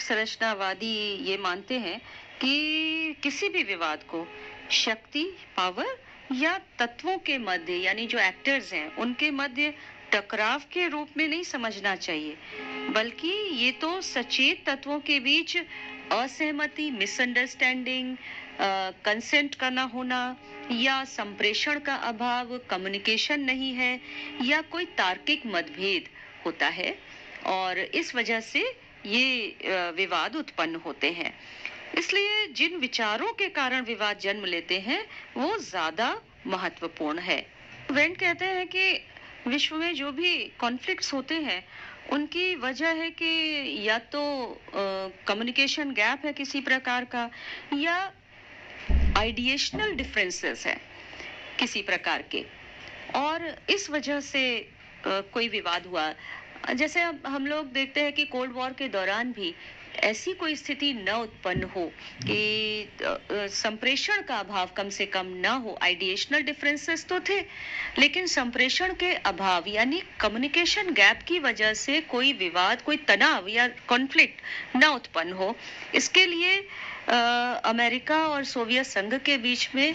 संरचनावादी ये मानते हैं कि किसी भी विवाद को शक्ति, पावर या तत्वों के मध्य यानी जो एक्टर्स हैं उनके मध्य टकराव के रूप में नहीं समझना चाहिए, बल्कि ये तो सचेत तत्वों के बीच असहमति, मिसअंडरस्टैंडिंग, कंसेंट का ना होना या संप्रेषण का अभाव, कम्युनिकेशन नहीं है या कोई तार्किक मतभेद होता है और इस वजह से ये विवाद उत्पन्न होते हैं। इसलिए जिन विचारों के कारण विवाद जन्म लेते हैं वो ज्यादा महत्वपूर्ण है। वेंट कहते हैं कि विश्व में जो भी कॉन्फ्लिक्ट्स होते हैं उनकी वजह है कि या तो कम्युनिकेशन गैप है किसी प्रकार का या आइडिएशनल डिफरेंसेस है किसी प्रकार के, और इस वजह से कोई विवाद हुआ। जैसे अब हम लोग देखते हैं कि कोल्ड वॉर के दौरान भी ऐसी कोई स्थिति न उत्पन्न हो कि संप्रेषण का अभाव कम से कम न हो। आइडिएशनल डिफरेंसेस तो थे, लेकिन संप्रेषण के अभाव यानी कम्युनिकेशन गैप की वजह से कोई विवाद, कोई तनाव या कॉन्फ्लिक्ट न उत्पन्न हो। इसके लिए अमेरिका और सोवियत संघ के बीच में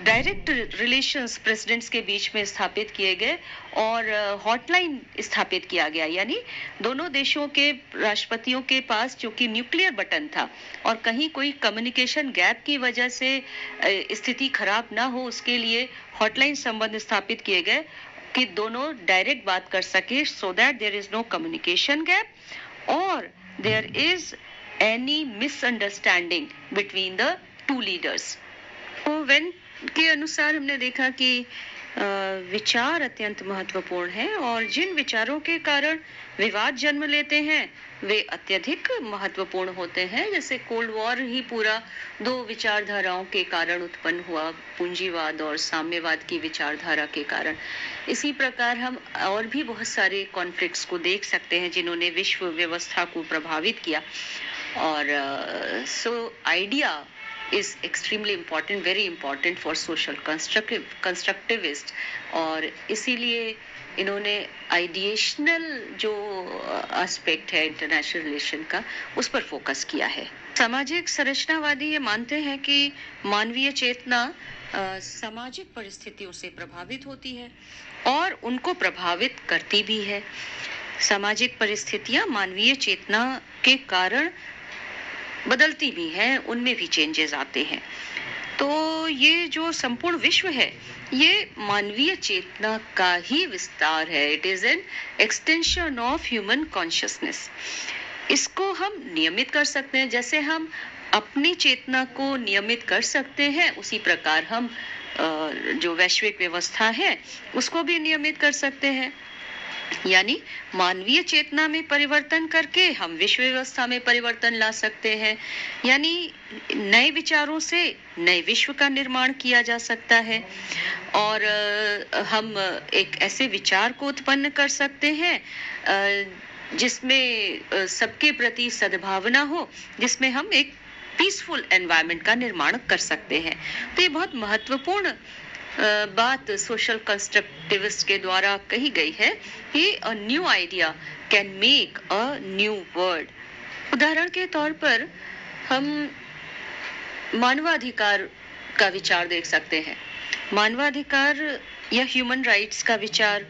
डायरेक्ट रिलेशंस प्रेसिडेंट्स के बीच में स्थापित किए गए और हॉटलाइन स्थापित किया गया, यानी दोनों देशों के राष्ट्रपतियों के पास जो कि न्यूक्लियर बटन था और कहीं कोई कम्युनिकेशन गैप की वजह से स्थिति खराब ना हो उसके लिए हॉटलाइन संबंध स्थापित किए गए कि दोनों डायरेक्ट बात कर सके, so that there is no communication gap और there is any misunderstanding between the two leaders. तो वेन के अनुसार हमने देखा कि विचार अत्यंत महत्वपूर्ण है और जिन विचारों के कारण विवाद जन्म लेते हैं वे अत्यधिक महत्वपूर्ण होते हैं। जैसे कोल्ड वॉर ही पूरा दो विचारधाराओं के कारण उत्पन्न हुआ, पूंजीवाद और साम्यवाद की विचारधारा के कारण। इसी प्रकार हम और भी बहुत सारे कॉन्फ्लिक्ट्स को देख सकते हैं जिन्होंने विश्व व्यवस्था को प्रभावित किया। और so idea is extremely important, very important for social constructivist, और इसीलिए इन्होंने आइडिएशनल जो एस्पेक्ट है इंटरनेशनल रिलेशन का उस पर फोकस किया है। सामाजिक संरचनावादी ये मानते हैं कि मानवीय चेतना सामाजिक परिस्थितियों से प्रभावित होती है और उनको प्रभावित करती भी है। सामाजिक परिस्थितियां मानवीय चेतना के कारण बदलती भी हैं, उनमें भी चेंजेस आते हैं। तो ये जो संपूर्ण विश्व है ये मानवीय चेतना का ही विस्तार है। It is an extension of human consciousness. इसको हम नियमित कर सकते हैं, जैसे हम अपनी चेतना को नियमित कर सकते हैं उसी प्रकार हम जो वैश्विक व्यवस्था है उसको भी नियमित कर सकते हैं। यानी मानवीय चेतना में परिवर्तन करके हम विश्व व्यवस्था में परिवर्तन ला सकते हैं। यानी नए विचारों से नए विश्व का निर्माण किया जा सकता है और हम एक ऐसे विचार को उत्पन्न कर सकते हैं जिसमें सबके प्रति सद्भावना हो, जिसमें हम एक पीसफुल एनवायरनमेंट का निर्माण कर सकते हैं। तो ये बहुत महत्वपूर्ण बात सोशल कंस्ट्रक्टिविस्ट के द्वारा कही गई है कि a new idea can make a new world. उदाहरण के तौर पर हम मानवाधिकार का विचार देख सकते हैं। मानवाधिकार या ह्यूमन राइट्स का विचार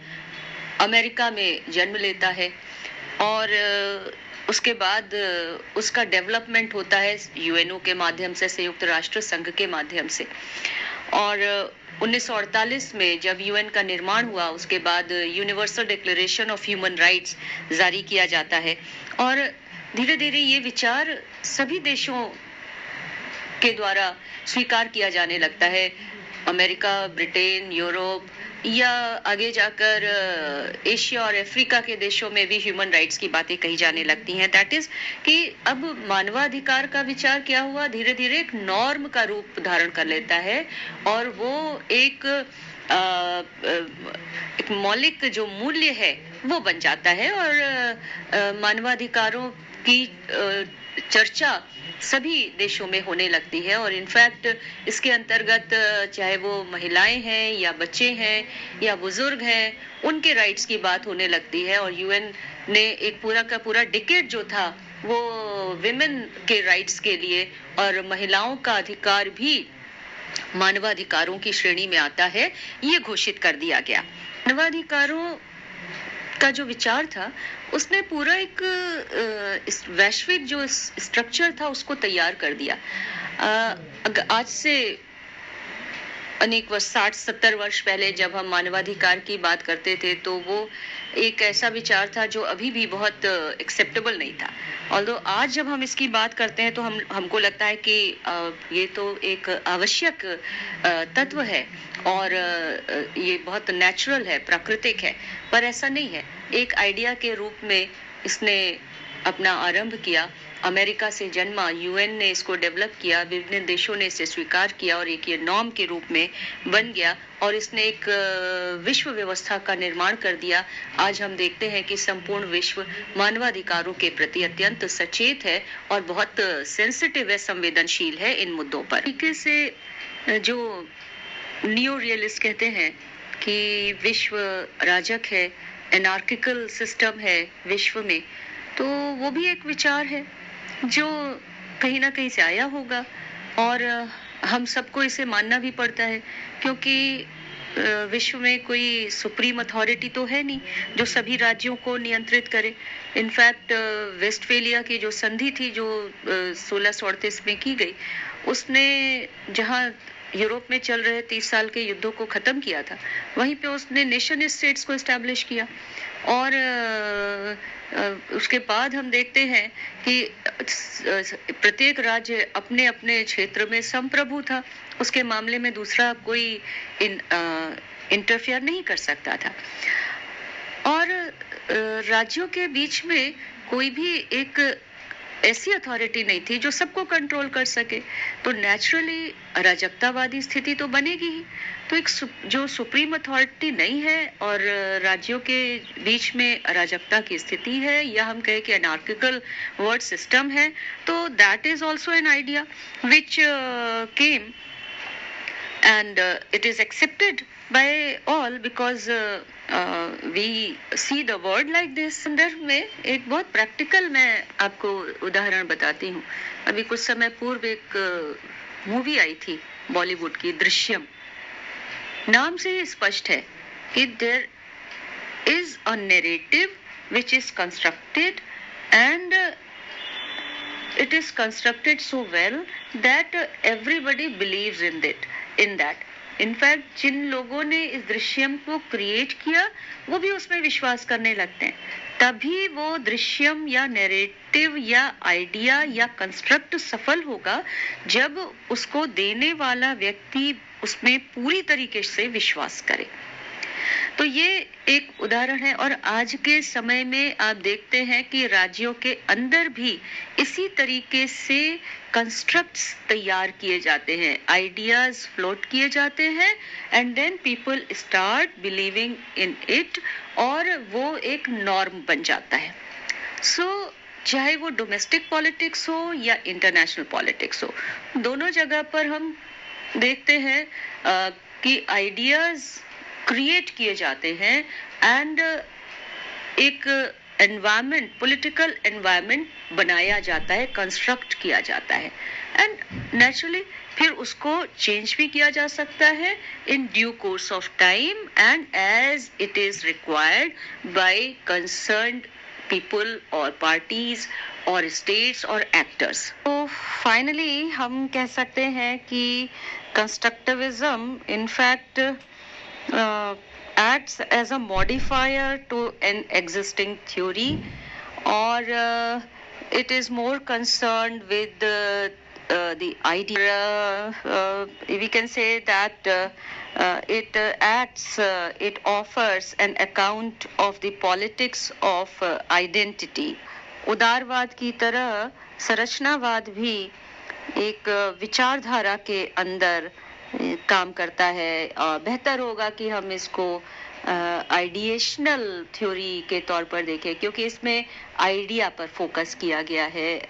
अमेरिका में जन्म लेता है और उसके बाद उसका डेवलपमेंट होता है यूएनओ के माध्यम से, संयुक्त राष्ट्र संघ के माध्यम से। और 1948 में जब यूएन का निर्माण हुआ उसके बाद universal declaration of human rights जारी किया जाता है और धीरे धीरे ये विचार सभी देशों के द्वारा स्वीकार किया जाने लगता है। अमेरिका, ब्रिटेन, यूरोप या आगे जाकर एशिया और अफ्रीका के देशों में भी ह्यूमन राइट्स की बातें कही जाने लगती हैं। दैट इज कि अब मानवाधिकार का विचार क्या हुआ, धीरे धीरे एक नॉर्म का रूप धारण कर लेता है और वो एक मौलिक जो मूल्य है वो बन जाता है और मानवाधिकारों की चर्चा सभी देशों में होने लगती है और इनफैक्ट इसके अंतर्गत चाहे वो महिलाएं हैं या बच्चे हैं या बुजुर्ग हैं, उनके राइट्स की बात होने लगती है और यूएन ने एक पूरा का पूरा डिकेड जो था वो विमेन के राइट्स के लिए और महिलाओं का अधिकार भी मानवाधिकारों की श्रेणी में आता है, ये घोषित कर दिया गया। मानवाधिकारों का जो विचार था उसने पूरा एक इस वैश्विक जो स्ट्रक्चर था उसको तैयार कर दिया। आज से अनेक वर्ष 60-70 वर्ष पहले जब हम मानवाधिकार की बात करते थे तो वो एक ऐसा विचार था जो अभी भी बहुत एक्सेप्टेबल नहीं था। ऑल्दो आज जब हम इसकी बात करते हैं तो हमको लगता है कि ये तो एक आवश्यक तत्व है और ये बहुत नेचुरल है, प्राकृतिक है, पर ऐसा नहीं है। एक आइडिया के रूप में इसने अपना आरंभ किया, अमेरिका से जन्मा, यूएन ने इसको डेवलप किया, विभिन्न देशों ने इसे स्वीकार किया और एक ये नॉर्म के रूप में बन गया और इसने एक विश्व व्यवस्था का निर्माण कर दिया। आज हम देखते हैं कि संपूर्ण विश्व मानवाधिकारों के प्रति अत्यंत सचेत है और बहुत सेंसिटिव है, संवेदनशील है इन मुद्दों पर। तरीके से जो नियो रियलिस्ट कहते हैं कि विश्व राजक है, एनार्किकल सिस्टम है विश्व में, तो वो भी एक विचार है जो कहीं ना कहीं से आया होगा और हम सबको इसे मानना भी पड़ता है क्योंकि विश्व में कोई सुप्रीम अथॉरिटी तो है नहीं जो सभी राज्यों को नियंत्रित करे। इनफैक्ट वेस्टफेलिया की जो संधि थी जो 1638 में की गई, उसने जहां यूरोप में चल रहे 30 साल के युद्धों को खत्म किया था, वहीं पे उसने नेशन स्टेट्स को एस्टैब्लिश किया और उसके बाद हम देखते हैं कि प्रत्येक राज्य अपने अपने क्षेत्र में संप्रभु था। उसके मामले में दूसरा कोई इंटरफेयर नहीं कर सकता था और राज्यों के बीच में कोई भी एक ऐसी अथॉरिटी नहीं थी जो सबको कंट्रोल कर सके, तो नेचुरली अराजकतावादी स्थिति तो बनेगी ही। तो एक जो सुप्रीम अथॉरिटी नहीं है और राज्यों के बीच में अराजकता की स्थिति है या हम कहें कि एनार्किकल वर्ड सिस्टम है, तो that is also an idea which came and it is accepted by all because we see the world like this। संदर्भ में एक बहुत प्रैक्टिकल मैं आपको उदाहरण बताती हूँ। अभी कुछ समय पूर्व एक मूवी आई थी बॉलीवुड की, दृश्यम। नाम से ही स्पष्ट है कि there is a narrative which is constructed and it is constructed so well that everybody believes in that। In fact जिन लोगों ने इस दृश्यम को क्रिएट किया वो भी उसमें विश्वास करने लगते हैं। तभी वो दृश्यम या नैरेटिव या आइडिया या कंस्ट्रक्ट सफल होगा जब उसको देने वाला व्यक्ति उसमें पूरी तरीके से विश्वास करे। तो ये एक उदाहरण है और आज के समय में आप देखते हैं कि राज्यों के अंदर भी इसी तरीके से कंस्ट्रक्ट्स तैयार किए जाते हैं, आइडियाज फ्लोट किए जाते हैं and then people start believing in it और वो एक नॉर्म बन जाता है। चाहे वो डोमेस्टिक पॉलिटिक्स हो या इंटरनेशनल पॉलिटिक्स हो, दोनों जगह पर हम देखते हैं कि आइडियाज क्रिएट किए जाते हैं एंड एक एनवायरनमेंट, पॉलिटिकल एनवायरनमेंट बनाया जाता है, कंस्ट्रक्ट किया जाता है एंड नेचुरली फिर उसको चेंज भी किया जा सकता है in due course of time and as it is required by concerned people और पार्टीज और स्टेट्स और एक्टर्स। तो फाइनली हम कह सकते हैं कि constructivism in fact acts as a modifier to an existing theory or it is more concerned with the idea, we can say that it it offers an account of the politics of identity। उदारवाद की तरह संरचनावाद भी एक विचारधारा के अंदर काम करता है। बेहतर होगा कि हम इसको आइडिएशनल थ्योरी के तौर पर देखें, क्योंकि इसमें आइडिया पर फोकस किया गया है,